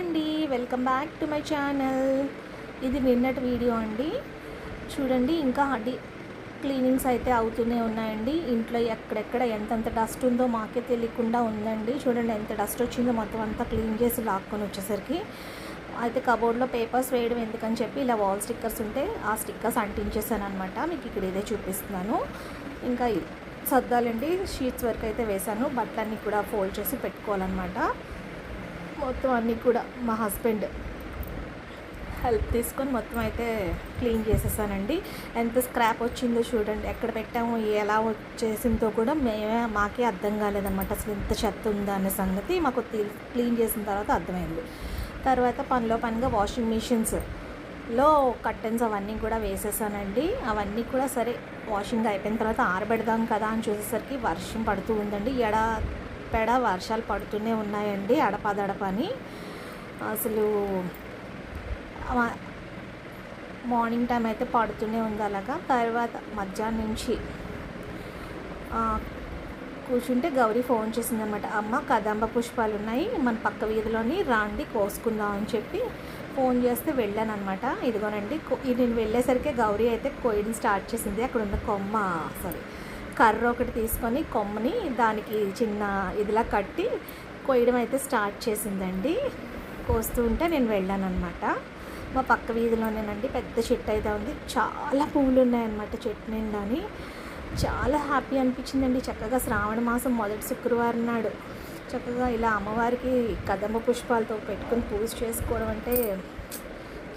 అండి, welcome back to my channel. ఇది నిన్నటి వీడియో అండి. చూడండి, ఇంకా క్లీనింగ్స్ అయితే అవుతూనే ఉన్నాయండి. ఇంట్లో ఎక్కడెక్కడ ఎంతెంత డస్ట్ ఉందో మాకే తెలియకుండా ఉందండి. చూడండి ఎంత డస్ట్ వచ్చిందో, మొత్తం అంతా క్లీన్ చేసి లాక్కొని వచ్చేసరికి. అయితే కబోర్డ్లో పేపర్స్ వేయడం ఎందుకని చెప్పి ఇలా వాల్ స్టిక్కర్స్ ఉంటే ఆ స్టిక్కర్స్ అంటించేసాను అనమాట. మీకు ఇక్కడ ఇదే చూపిస్తున్నాను. ఇంకా సర్దాలండి, షీట్స్ వరకు అయితే వేశాను. బట్టలన్నీ కూడా ఫోల్డ్ చేసి పెట్టుకోవాలన్నమాట. మొత్తం అన్నీ కూడా మా హస్బెండ్ హెల్ప్ తీసుకొని మొత్తం అయితే క్లీన్ చేసేసానండి. ఎంత స్క్రాప్ వచ్చిందో చూడండి, ఎక్కడ పెట్టామో ఎలా వచ్చేసిందో కూడా మాకే అర్థం కాలేదన్నమాట. అసలు ఇంత చెత్త ఉందా అనే సంగతి మాకు క్లీన్ చేసిన తర్వాత అర్థమైంది. తర్వాత పనిలో పనిగా వాషింగ్ మిషన్స్లో కర్టెన్స్ అవన్నీ కూడా వేసేసానండి. అవన్నీ కూడా సరే వాషింగ్ అయిపోయిన తర్వాత ఆరబెడదాం కదా అని చూసేసరికి వర్షం పడుతూ ఉందండి. పెడ వర్షాలు పడుతూనే ఉన్నాయండి, అడపని. అసలు మార్నింగ్ టైం అయితే పడుతూనే ఉంది అలాగా. తర్వాత మధ్యాహ్నం నుంచి కూర్చుంటే గౌరీ ఫోన్ చేసిందనమాట. అమ్మ, కదంబ పుష్పాలు ఉన్నాయి మన పక్క వీధిలోని, రాండి కోసుకుందాం అని చెప్పి ఫోన్ చేస్తే వెళ్ళాను అనమాట. ఇదిగోనండి, నేను వెళ్ళేసరికి గౌరీ అయితే కోయడం స్టార్ట్ చేసింది. అక్కడ ఉన్న కర్ర ఒకటి తీసుకొని కొమ్మని దానికి చిన్న ఇదిలా కట్టి కొయ్యడం అయితే స్టార్ట్ చేసిందండి. కోస్తూ ఉంటే నేను వెళ్ళాను అనమాట. మా పక్క వీధిలోనేనండి, పెద్ద చెట్టు అయితే ఉంది. చాలా పువ్వులు ఉన్నాయన్నమాట చెట్టు నిండాని. చాలా హ్యాపీ అనిపించిందండి. చక్కగా శ్రావణ మాసం మొదటి శుక్రవారం నాడు చక్కగా ఇలా అమ్మవారికి కదంబ పుష్పాలతో పెట్టుకొని పూజ చేసుకోవడం అంటే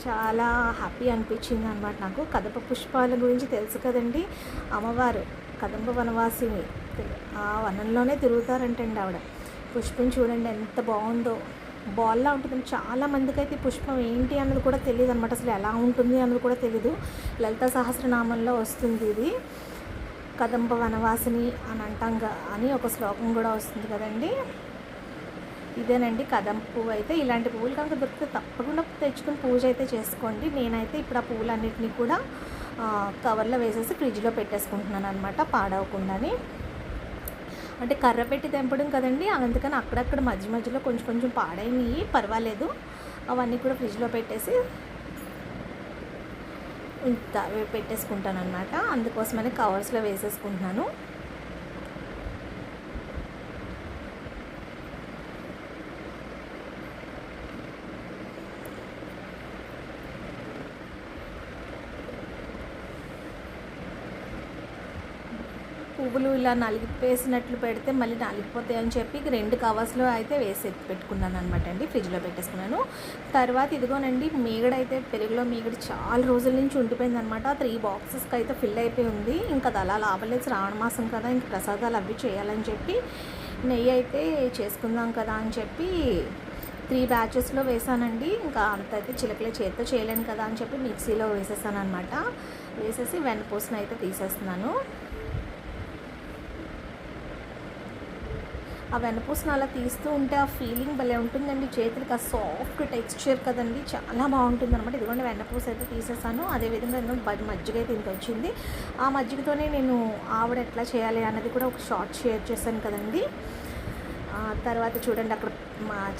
చాలా హ్యాపీ అనిపించింది అనమాట నాకు. కదంబ పుష్పాల గురించి తెలుసు కదండి, అమ్మవారు కదంబ వనవాసిని, ఆ వనంలోనే తిరుగుతారంటండి ఆవిడ. పుష్పం చూడండి ఎంత బాగుందో, బాల్లా ఉంటుందండి. చాలామందికి అయితే పుష్పం ఏంటి అన్నది కూడా తెలియదు అనమాట, అసలు ఎలా ఉంటుంది అన్నది కూడా తెలీదు. లలితా సహస్రనామంలో వస్తుంది ఇది, కదంబ వనవాసిని అని అని ఒక శ్లోకం కూడా వస్తుంది కదండి. ఇదేనండి కదంబ పువ్వు. అయితే ఇలాంటి పువ్వులు కనుక దొరికితే తప్పకుండా తెచ్చుకొని పూజ అయితే చేసుకోండి. నేనైతే ఇప్పుడు ఆ పువ్వులన్నింటినీ కూడా కవర్లో వేసేసి ఫ్రిడ్జ్లో పెట్టేసుకుంటున్నాను అనమాట, పాడవకుండాని. అంటే కర్ర పెట్టి తెంపడం కదండి, అందుకని అక్కడక్కడ మధ్యలో కొంచెం పాడైనవి, పర్వాలేదు. అవన్నీ కూడా ఫ్రిడ్జ్లో పెట్టేసి పెట్టేసుకుంటాను అనమాట. అందుకోసమని కవర్స్లో వేసేసుకుంటున్నాను. పువ్వులు ఇలా నలిగిపేసినట్లు పెడితే మళ్ళీ నలిగిపోతాయి అని చెప్పి 2 కవర్స్లో అయితే వేసి ఎత్తి పెట్టుకున్నాను అనమాట అండి, ఫ్రిడ్జ్లో పెట్టేసుకున్నాను. తర్వాత ఇదిగోనండి, మీగడైతే పెరుగులో మీగడ చాలా రోజుల నుంచి ఉండిపోయింది అనమాట. 3 బాక్సెస్కి అయితే ఫిల్ అయిపోయి ఉంది. ఇంకా అది అలా లాభలేదు, శ్రావణ మాసం కదా, ఇంక ప్రసాదాలు అవి చేయాలని చెప్పి నెయ్యి అయితే చేసుకుందాం కదా అని చెప్పి 3 బ్యాచెస్లో వేసానండి. ఇంకా అంత అయితే చిలకలే చేత్తో చేయలేను కదా అని చెప్పి మిక్సీలో వేసేసాను అనమాట. వేసేసి వెన్నపూసను అయితే తీసేస్తున్నాను. ఆ వెన్నపూసను అలా తీస్తూ ఉంటే ఆ ఫీలింగ్ భలే ఉంటుందండి. చేతులకి ఆ సాఫ్ట్ టెక్స్చర్ కదండి, చాలా బాగుంటుంది అనమాట. ఇదిగోండి వెన్నపూస అయితే తీసేసాను. అదేవిధంగా మజ్జిగ అయితే ఇంత వచ్చింది. ఆ మజ్జిగతోనే నేను ఆవిడ ఎట్లా చేయాలి అన్నది కూడా ఒక షార్ట్ షేర్ చేశాను కదండి. తర్వాత చూడండి, అక్కడ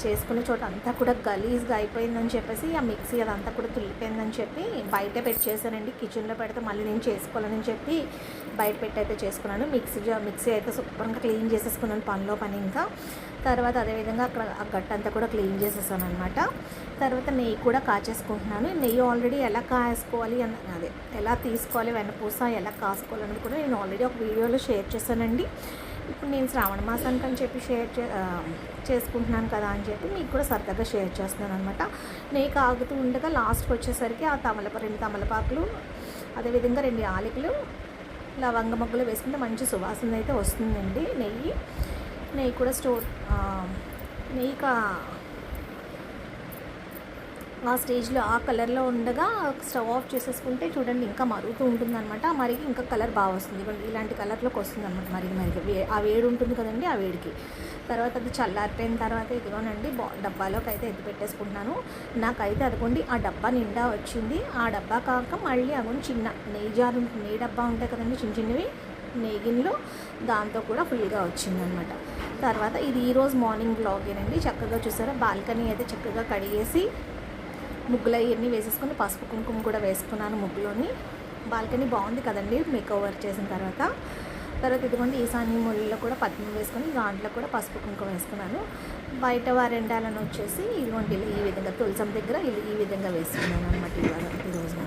చేసుకునే చోట అంతా కూడా గలీజ్గా అయిపోయిందని చెప్పేసి ఆ మిక్సీ అదంతా కూడా తుల్లిపోయిందని చెప్పి బయటే పెట్టి చేశానండి. కిచెన్లో పెడితే మళ్ళీ నేను చేసుకోవాలని చెప్పి బయట పెట్టి అయితే చేసుకున్నాను. మిక్సీ అయితే శుభ్రంగా క్లీన్ చేసేసుకున్నాను పనిలో పని. ఇంకా తర్వాత అదేవిధంగా అక్కడ ఆ గట్టంతా కూడా క్లీన్ చేసేసాను అనమాట. తర్వాత నెయ్యి కూడా కాచేసుకుంటున్నాను. నెయ్యి ఆల్రెడీ ఎలా కాసుకోవాలి అదే ఎలా తీసుకోవాలి, వెన్నపూస ఎలా కాసుకోవాలన్నది కూడా నేను ఆల్రెడీ ఒక వీడియోలో షేర్ చేశానండి. ఇప్పుడు నేను శ్రావణ మాసానికి అని చెప్పి చేసుకుంటున్నాను కదా అని చెప్పి మీకు కూడా సరదాగా షేర్ చేస్తున్నాను అనమాట. నెయ్యి కాగుతూ ఉండగా లాస్ట్కి వచ్చేసరికి ఆ 2 తమలపాకులు, అదేవిధంగా 2 యాలకులు, లవంగ మొగ్గలు వేసుకుంటే మంచి సువాసన అయితే వస్తుందండి. నెయ్యి కూడా నెయ్యి ఆ స్టేజ్లో ఆ కలర్లో ఉండగా స్టవ్ ఆఫ్ చేసేసుకుంటే చూడండి ఇంకా మరుగుతూ ఉంటుంది అనమాట. మరిగి ఇంకా కలర్ బాగా వస్తుంది. ఇలాంటి కలర్లోకి వస్తుంది అనమాట. మరిగి ఆ వేడి ఉంటుంది కదండి, ఆ వేడికి. తర్వాత అది చల్లారిపోయిన తర్వాత ఇదిగోనండి డబ్బాలోకి అయితే ఎత్తి పెట్టేసుకుంటున్నాను. నాకైతే అదిగోండి ఆ డబ్బా నిండా వచ్చింది. ఆ డబ్బా కాక మళ్ళీ అదిగోండి చిన్న నెయ్యి డబ్బా ఉంటాయి కదండి, చిన్నవి నెయ్యి గిన్నెలు, దాంతో కూడా ఫుల్గా వచ్చిందనమాట. తర్వాత ఇది ఈరోజు మార్నింగ్ వ్లాగేనండి. చక్కగా చూసారా, బాల్కనీ అయితే చక్కగా కడిగేసి ముగ్గులు అవన్నీ వేసేసుకొని పసుపు కుంకుమ కూడా వేసుకున్నాను ముగ్గులోని. బాల్కనీ బాగుంది కదండి మేక్ ఓవర్ చేసిన తర్వాత. ఇదిగోండి ఈశాన్య మూలలో కూడా పద్మం వేసుకొని దాంట్లో కూడా పసుపు కుంకుమ వేసుకున్నాను. బయట వరండాలను వచ్చేసి ఇదిగోండి ఈ విధంగా తులసం దగ్గర ఈ విధంగా వేసుకున్నాను అనమాట. ఈరోజు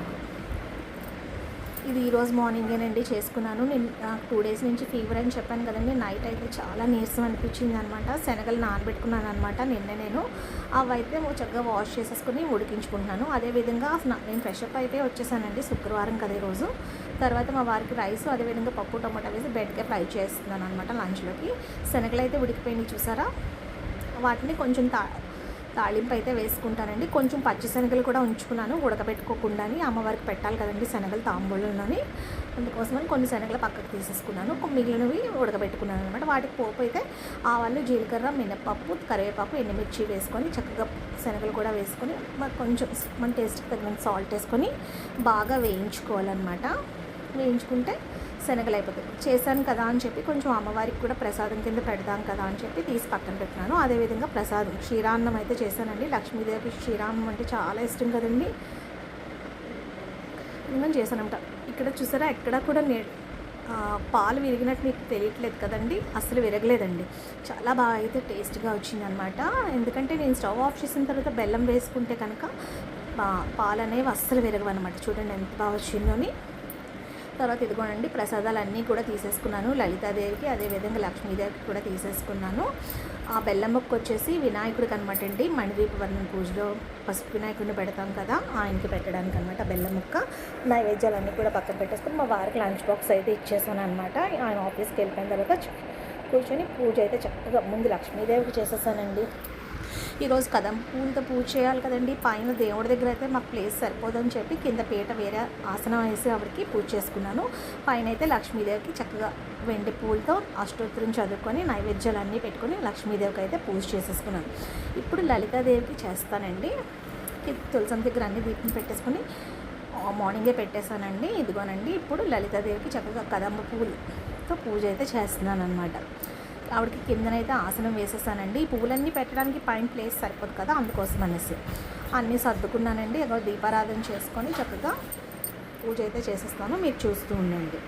ఇది ఈరోజు మార్నింగేనండి చేసుకున్నాను. నేను 2 days నుంచి ఫీవర్ అని చెప్పాను కదండి. నైట్ అయితే చాలా నీరసం అనిపించింది అనమాట. శనగలు నానబెట్టుకున్నాను అనమాట నేను. అవి అయితే చక్కగా వాష్ చేసేసుకుని ఉడికించుకుంటున్నాను. అదేవిధంగా నేను ఫ్రెష్ అప్ అయితే వచ్చేసానండి, శుక్రవారం కదా ఈరోజు. తర్వాత మా వారికి రైస్ అదేవిధంగా పప్పు టమాటా వేసి బెండకాయ ఫ్రై చేస్తున్నాను అనమాట లంచ్లోకి. శనగలు అయితే ఉడికిపోయినాయి చూసారా, వాటిని కొంచెం తాళింపు అయితే వేసుకుంటానండి. కొంచెం పచ్చి శనగలు కూడా ఉంచుకున్నాను ఉడకబెట్టుకోకుండా, అమ్మవారికి పెట్టాలి కదండి శనగలు తాంబూలంలోని. అందుకోసమని కొన్ని శనగలు పక్కకు తీసేసుకున్నాను, మిగిలినవి ఉడకబెట్టుకున్నాను అనమాట. వాటికి పోపు అయితే ఆవాలు, జీలకర్ర, మినపప్పు, కరివేపాకు, ఎండుమిర్చి వేసుకొని చక్కగా శనగలు కూడా వేసుకొని కొంచెం మన టేస్ట్కి తగినంత సాల్ట్ వేసుకొని బాగా వేయించుకోవాలన్నమాట. వేయించుకుంటే శనగలు అయిపోతాయి. చేశాను కదా అని చెప్పి కొంచెం అమ్మవారికి కూడా ప్రసాదం కింద పెడదాం కదా అని చెప్పి తీసి పక్కన పెట్టినాను. అదేవిధంగా ప్రసాదం క్షీరాన్నం అయితే చేశానండి. లక్ష్మీదేవికి క్షీరాన్నం అంటే చాలా ఇష్టం కదండి, నేను చేశానంట. ఇక్కడ చూసారా, ఎక్కడ కూడా పాలు విరిగినట్టు మీకు తెలియట్లేదు కదండి, అసలు విరగలేదండి. చాలా బాగా అయితే టేస్ట్గా వచ్చిందనమాట. ఎందుకంటే నేను స్టవ్ ఆఫ్ చేసిన తర్వాత బెల్లం వేసుకుంటే కనుక పాలు అనేవి అస్సలు విరగవన్నమాట. చూడండి ఎంత బాగా వచ్చిందని. తర్వాత ఇదిగోనండి ప్రసాదాలు అన్నీ కూడా తీసేసుకున్నాను. లలితాదేవికి అదేవిధంగా లక్ష్మీదేవికి కూడా తీసేసుకున్నాను. ఆ బెల్లం ముక్క వచ్చేసి వినాయకుడికి అనమాట అండి. మణిదీపవర్ణం పూజలో పసుపు వినాయకుడిని పెడతాం కదా, ఆయనకి పెట్టడానికి అనమాట బెల్లం ముక్క. నైవేద్యాలన్నీ కూడా పక్కన పెట్టేసుకుని మా వారికి లంచ్ బాక్స్ అయితే ఇచ్చేసాను అనమాట. ఆయన ఆఫీస్కి వెళ్ళిపోయిన తర్వాత కూర్చొని పూజ అయితే చక్కగా ముందు లక్ష్మీదేవికి చేసేసానండి. ఈరోజు కదం పూలతో పూజ చేయాలి కదండి. పైన దేవుడి దగ్గర అయితే మాకు ప్లేస్ సరిపోదని చెప్పి కింద పీట వేరే ఆసనం వేసి ఆవిడకి పూజ చేసుకున్నాను. పైన అయితే లక్ష్మీదేవికి చక్కగా వెండి పూలతో అష్టోత్తరం చదువుకొని నైవేద్యాలు అన్నీ పెట్టుకొని లక్ష్మీదేవికి అయితే పూజ చేసేసుకున్నాను. ఇప్పుడు లలితాదేవికి చేస్తానండి. తులసం దగ్గర అన్ని దీపం పెట్టేసుకొని మార్నింగే పెట్టేశానండి. ఇదిగోనండి ఇప్పుడు లలితాదేవికి చక్కగా కదంబ పూలతో పూజ అయితే చేస్తున్నాను అనమాట. ఆవిడకి కిందనైతే ఆసనం వేసేసానండి. ఈ పువ్వులన్నీ పెట్టడానికి పైన ప్లేస్ సరిపోదు కదా, అందుకోసం అనేసి అన్నీ సర్దుకున్నానండి. ఏదో దీపారాధన చేసుకొని చక్కగా పూజ అయితే చేసేస్తాను, మీరు చూస్తూ ఉండండి.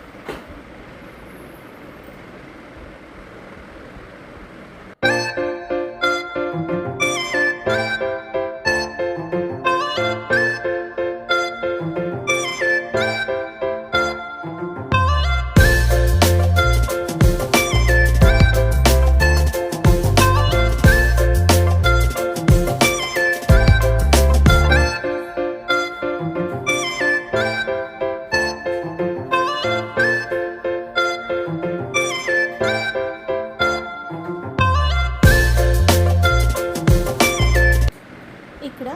ఇక్కడ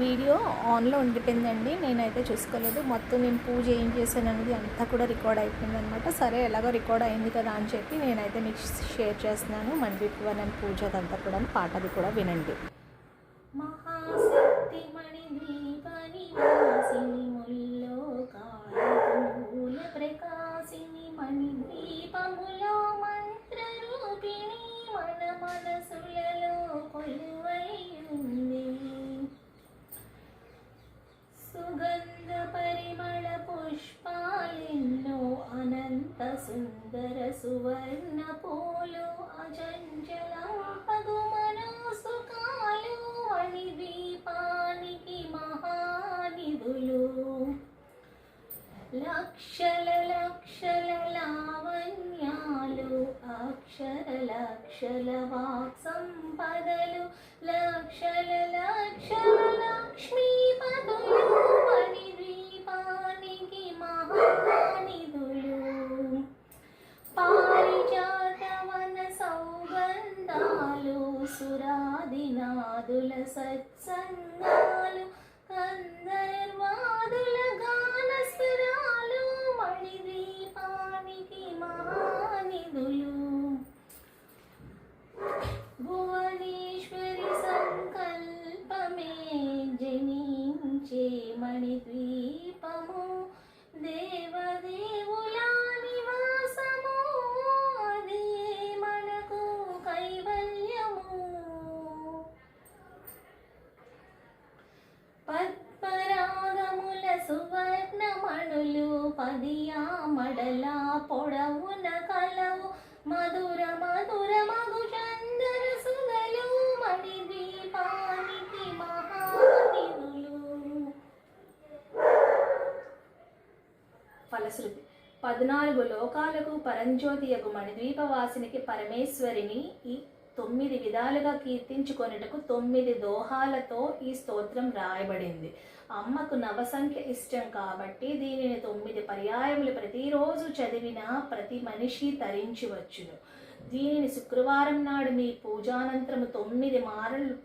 వీడియో ఆన్లో ఉండిపోయిందండి, నేనైతే చూసుకోలేదు. మొత్తం నేను పూజ ఏం చేశాను అనేది అంతా కూడా రికార్డ్ అయిపోయింది అనమాట. సరే ఎలాగో రికార్డ్ అయింది కదా అని చెప్పి నేనైతే మీకు షేర్ చేస్తున్నాను. మణిదీపవర్ణం పూజ అదంతా కూడా పాటది కూడా వినండి. మహాశక్తి మణిదీపని వాసిని ముల్లో కాళిమూల ప్రకాశిని మణిదీపములో మంత్రరూపిణి మన మనసులలో కొలువై ఉంది. సుగంధ పరిమళ పుష్పాలెన్నో అనంత సుందర సువర్ణ పూలు అచంచల పదుమన సుఖాలు మణిదీపానికి మహానిధులు. లక్షల లక్షల లావణ్యాలు అక్షర లక్షల వాక్ సంపదలు లక్షల లక్షల లక్ష్మీపదులు మణిదీపానికి మహానిధులు. పారిజాతవన సౌగంధాలు సురాదినాదుల సత్సంగాలు గంధర్వాదుల గానస్వరాలు మణిదీపానికి మహానిధులు. భువనేశ్వరి సంకల్పమే జనించే మణిద్వీపము దేవదేవుల నివాసము. అదే మనకు కై మదియా మడలా పొడవున కలవు మధుర మధుర మధు చందన సుగలు మణి దీపానికి మహానిధులు. ఫలశ్రుతి 14 లోకాలకు పరంజ్యోతి యగు మణిద్వీపవాసినికి పరమేశ్వరిని ఈ 9 విధాలుగా కీర్తించుకొనుటకు 9 దోహాలతో ఈ స్తోత్రం రాయబడింది. అమ్మకు నవసంఖ్య ఇష్టం కాబట్టి దీనిని 9 పర్యాయములు ప్రతిరోజు చదివినా ప్రతి మనిషి తరించవచ్చును. దీనిని శుక్రవారం నాడు మీ పూజానంతరము 9 మారలు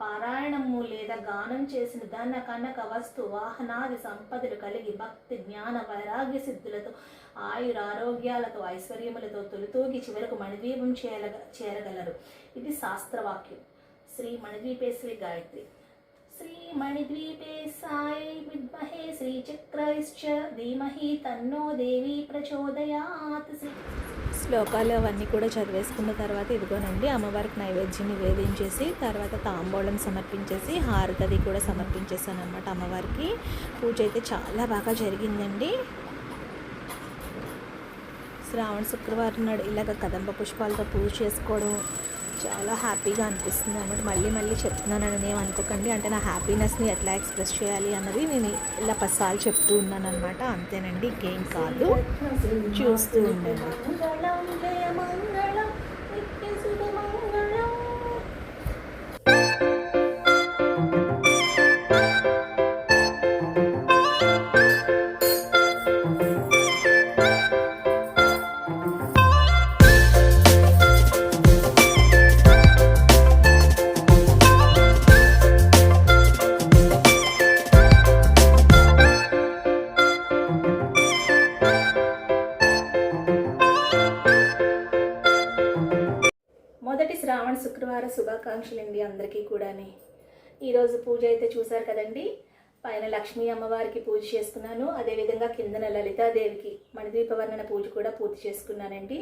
పారాయణము లేదా గానం చేసిన ధన కనక వస్తు వాహనాది సంపదలు కలిగి భక్తి జ్ఞాన వైరాగ్య సిద్ధులతో ఆయురారోగ్యాలతో ఐశ్వర్యములతో తొలితూగి చివరకు మణిద్వీపం చేరగలరు. ఇది శాస్త్రవాక్యం. శ్రీ మణిద్వీపేశ్వరి గాయత్రి. శ్రీ మణిద్వీపే సాయి విద్మహే శ్రీచక్రైశ్చ ధీమహి తన్నో దేవి ప్రచోదయాత్. శ్లోకాలు అవన్నీ కూడా చదివేసుకున్న తర్వాత ఇదిగోనండి అమ్మవారికి నైవేద్యం నివేదించేసి తర్వాత తాంబూలం సమర్పించేసి హారతది కూడా సమర్పించేసాను అనమాట. అమ్మవారికి పూజ అయితే చాలా బాగా జరిగిందండి. శ్రావణ శుక్రవారం నాడు ఇలాగ కదంబ పుష్పాలతో పూజ చేసుకోవడం చాలా హ్యాపీగా అనిపిస్తుంది అన్నమాట. మళ్ళీ మళ్ళీ చెప్తున్నానని ఏం అనుకోకండి, అంటే నా హ్యాపీనెస్ని ఎట్లా ఎక్స్ప్రెస్ చేయాలి అన్నది నేను ఇలా 10 సార్లు చెప్తూ ఉన్నాను అనమాట. అంతేనండి, ఇంకేం కాదు, చూస్తూ ఉండండి. మొదటి శ్రావణ శుక్రవార శుభాకాంక్షలండి అందరికీ కూడాని. ఈరోజు పూజ అయితే చూశారు కదండి. పైన లక్ష్మీ అమ్మవారికి పూజ చేసుకున్నాను, అదేవిధంగా కిందన లలితాదేవికి మణిద్వీప వర్ణన పూజ కూడా పూర్తి చేసుకున్నానండి.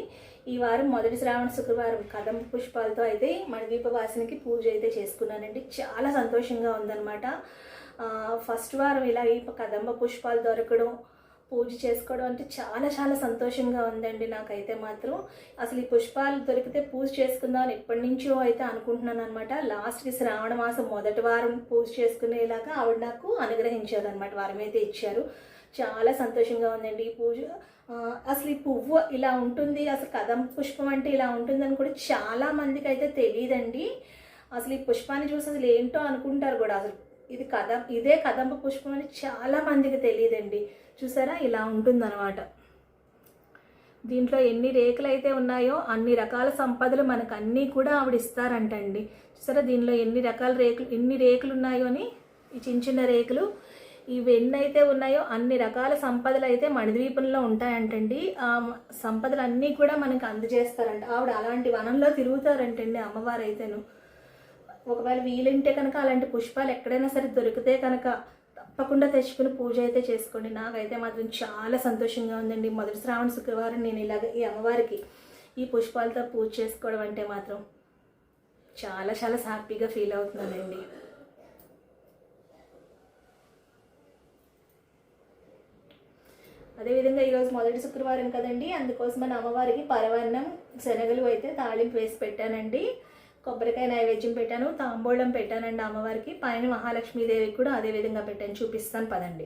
ఈ వారం మొదటి శ్రావణ శుక్రవారం కదంబ పుష్పాలతో అయితే మణిద్వీప వాసినికి పూజ అయితే చేసుకున్నానండి. చాలా సంతోషంగా ఉందన్నమాట. ఫస్ట్ వారం ఇలా ఈ కదంబ పుష్పాలు దొరకడం, పూజ చేసుకోవడం అంటే చాలా చాలా సంతోషంగా ఉందండి నాకైతే మాత్రం. అసలు ఈ పుష్పాలు దొరికితే పూజ చేసుకుందామని ఎప్పటి నుంచో అయితే అనుకుంటున్నాను అనమాట. లాస్ట్కి శ్రావణ మాసం మొదటి వారం పూజ చేసుకునేలాగా ఆవిడ నాకు అనుగ్రహించారు అనమాట, వారం అయితే ఇచ్చారు. చాలా సంతోషంగా ఉందండి ఈ పూజ. అసలు ఈ పువ్వు ఇలా ఉంటుంది, అసలు కదంబ పుష్పం అంటే ఇలా ఉంటుందని కూడా చాలా మందికి అయితే తెలియదండి. అసలు ఈ పుష్పాన్ని చూసి అసలు ఏంటో అనుకుంటారు కూడా. అసలు ఇదే కదంబ పుష్పం అని చాలా మందికి తెలియదండి. చూసారా, ఇలా ఉంటుందన్నమాట. దీంట్లో ఎన్ని రేకులు అయితే ఉన్నాయో అన్ని రకాల సంపదలు మనకు అన్నీ కూడా ఆవిడ ఇస్తారంటండి. చూసారా, దీనిలో ఎన్ని రేకులు ఉన్నాయో అని, ఈ చిన్న చిన్న రేకులు ఇవి ఎన్ని అయితే ఉన్నాయో అన్ని రకాల సంపదలు అయితే మణిద్వీపంలో ఉంటాయంటండి. ఆ సంపదలు అన్నీ కూడా మనకు అందజేస్తారంట. ఆవిడ అలాంటి వనంలో తిరుగుతారంటండి అమ్మవారు అయితేను. ఒకవేళ వీలుంటే కనుక అలాంటి పుష్పాలు ఎక్కడైనా సరే దొరికితే కనుక తప్పకుండా తెచ్చుకుని పూజ అయితే చేసుకోండి. నాకైతే మాత్రం చాలా సంతోషంగా ఉందండి. మొదటి శ్రావణ శుక్రవారం నేను ఇలాగ ఈ అమ్మవారికి ఈ పుష్పాలతో పూజ చేసుకోవడం అంటే మాత్రం చాలా చాలా హ్యాపీగా ఫీల్ అవుతున్నానండి. అదేవిధంగా ఈరోజు మొదటి శుక్రవారం కదండి, అందుకోసం మన అమ్మవారికి పరవన్నం శనగలు అయితే తాళింపు వేసి పెట్టానండి. కొబ్బరికాయ నైవేద్యం పెట్టాను, తాంబూలం పెట్టానండి అమ్మవారికి. పైన మహాలక్ష్మీదేవికి కూడా అదే విధంగా పెట్టాను, చూపిస్తాను పదండి.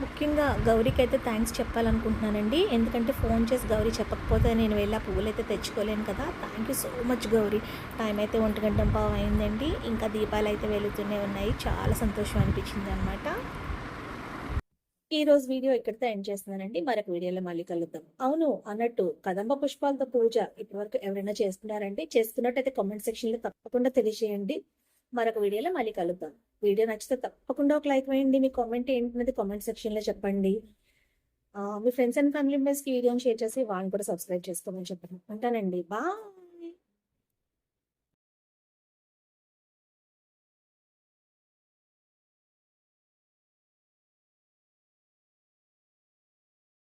ముఖ్యంగా గౌరీకి అయితే థ్యాంక్స్ చెప్పాలనుకుంటున్నానండి. ఎందుకంటే ఫోన్ చేసి గౌరీ చెప్పకపోతే నేను వెళ్ళి ఆ పువ్వులు అయితే తెచ్చుకోలేను కదా. Thank you so much Gauri. Time అయితే 1:15 అయిందండి. ఇంకా దీపాలు అయితే వెలుగుతూనే ఉన్నాయి. చాలా సంతోషం అనిపించింది అనమాట. ఈరోజు వీడియో ఇక్కడితో ఎండ్ చేస్తున్నానండి. మరొక వీడియోలో మళ్ళీ కలుద్దాం. అవును, అన్నట్టు కదంబ పుష్పాలతో పూజ ఇప్పటివరకు ఎవరైనా చేస్తున్నారంటే, చేస్తున్నట్టయితే కామెంట్ సెక్షన్లో తప్పకుండా తెలియజేయండి. మరొక వీడియోలో మళ్ళీ కలుద్దాం. వీడియో నచ్చితే తప్పకుండా ఒక లైక్ వేయండి. మీ కామెంట్ ఏంటనేది కామెంట్ సెక్షన్లో చెప్పండి. మీ ఫ్రెండ్స్ అండ్ ఫ్యామిలీ మెంబర్స్కి వీడియోని షేర్ చేసి వాళ్ళని కూడా సబ్స్క్రైబ్ చేసుకోమని చెప్పండి. ఉంటానండి, బాయ్.